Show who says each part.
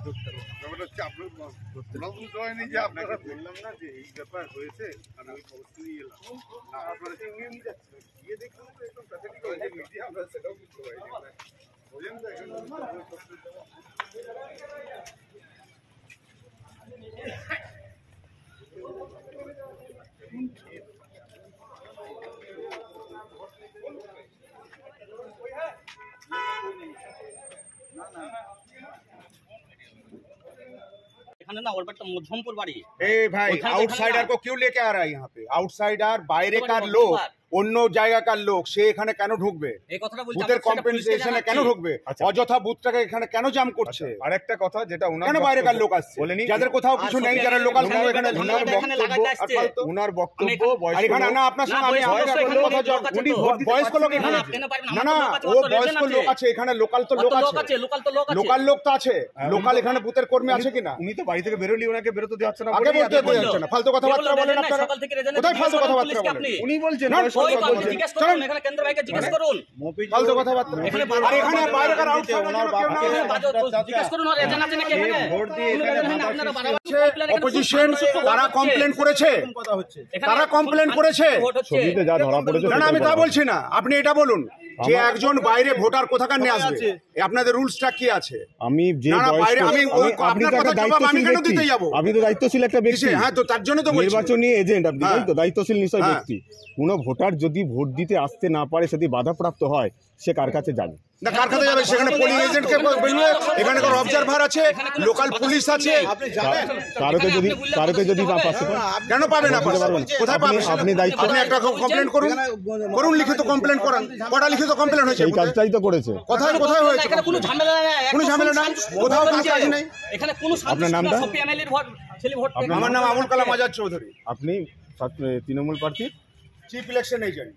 Speaker 1: ব্যাপারটা হচ্ছে আপনার বুঝতে হয়নি যে আপনারা বললাম না যে এই ব্যাপার হয়েছে, আমি ওই খবর নিয়ে এলাম না, আপনারা নিয়ে যাচ্ছেন গিয়ে দেখুন তো একদম প্যাথেটিক হয়েছে মিডিয়া, আমরা সেটাও বুঝতে পারি বোঝেন তো এখানে
Speaker 2: ना और बट मध्यमपुर बाड़ी।
Speaker 3: ए भाई आउटसाइडर को क्यों लेके आ रहा है यहाँ पे? आउटसाइडर বাইরে কার লোক, অন্য জায়গাকার লোক, সে এখানে কেন ঢুকবে? বুথের কম্পেনসেশনে কেন ঢুকবে? অযথা বুথটাকে এখানে কেন জাম করছে?
Speaker 1: আরেকটা কথা যেটা
Speaker 3: কেন বাইরেকার লোক আসছে? যাদের কোথাও কিছু নেই, যারা লোকাল এখানে
Speaker 1: উনার বক্তব্য
Speaker 3: আর এখানে না আপনার সঙ্গে আমি উনি বয়স্ক লোক এখানে না না ও বয়স্ক লোক আছে এখানে, লোকাল তো লোক আছে, লোকাল লোক তো আছে, লোকাল এখানে বুথের কর্মী আছে কিনা?
Speaker 1: উনি তো বাড়ি থেকে বেরোলি ওনাকে বেরোতে দেওয়া হচ্ছে না,
Speaker 3: আগে বলতে দেওয়া হচ্ছে না, ফালতু কথাবার্তা বলেন আপনারা। কোথায় ফালতু কথাবার্তা বলেন?
Speaker 1: উনি বলছেন
Speaker 2: জিজ্ঞেস করুন, এখানে কেন্দ্র ভাইকে জিজ্ঞেস করুন
Speaker 3: ফালতু কথাবার্তা। আর এখানে বাইরেকার আউটসাইডার
Speaker 2: জিজ্ঞেস করুন, আর এজেন্ট আছে নাকি এখানে?
Speaker 1: ভোট দিয়ে এখানে
Speaker 3: অপোজিশন তারা কমপ্লেন করেছে, তারা কমপ্লেন করেছে,
Speaker 1: ছবিতে যা ধরা পড়েছে।
Speaker 3: না আমি তা বলছি না, আপনি এটা বলুন যে একজন বাইরে ভোটার কোথাকার নিয়ে আসবে, আপনাদের রুলসটা কি আছে?
Speaker 1: আমি যে
Speaker 3: আপনার কথা জবাব আমি কেন দিতে যাব?
Speaker 1: আপনি তো দায়িত্বশীল একটা ব্যক্তি।
Speaker 3: হ্যাঁ তো তার জন্য তো বলছি
Speaker 1: নির্বাচনী এজেন্ট আপনি, তাই তো দায়িত্বশীল নিশ্চয় ব্যক্তি। কোনো ভোটার যদি ভোট দিতে আসতে না পারে, যদি বাধাপ্রাপ্ত হয়, সে কার কাছে যাবে?
Speaker 3: না কার কাছে যাবে? সেখানে পোলিং এজেন্টকে বলবে, এখানে কোনো অবজারভার আছে, লোকাল পুলিশ আছে,
Speaker 1: কারোকে যদি
Speaker 3: কেন পাবেন? কোথায় পাবেন?
Speaker 1: আপনি দায়িত্ব,
Speaker 3: আপনি একটা কমপ্লেন করুন, করুন লিখিত কমপ্লেন করান। কটা লিখিত কমপ্লেন হয়েছে?
Speaker 1: এই কাজটাই তো করেছে।
Speaker 3: কোথায় কোথায় হয়েছে?
Speaker 2: এখানে কোনো ঝামেলা নাই,
Speaker 3: কোনো ঝামেলা নাই, কোথাও কোনো কাজ নেই।
Speaker 2: এখানে কোনো
Speaker 1: আপনার নামটা?
Speaker 3: আমার নাম আবুল কালাম আজাদ চৌধুরী।
Speaker 1: আপনি তৃণমূল প্রার্থী,
Speaker 3: চিফ ইলেকশন এজেন্ট।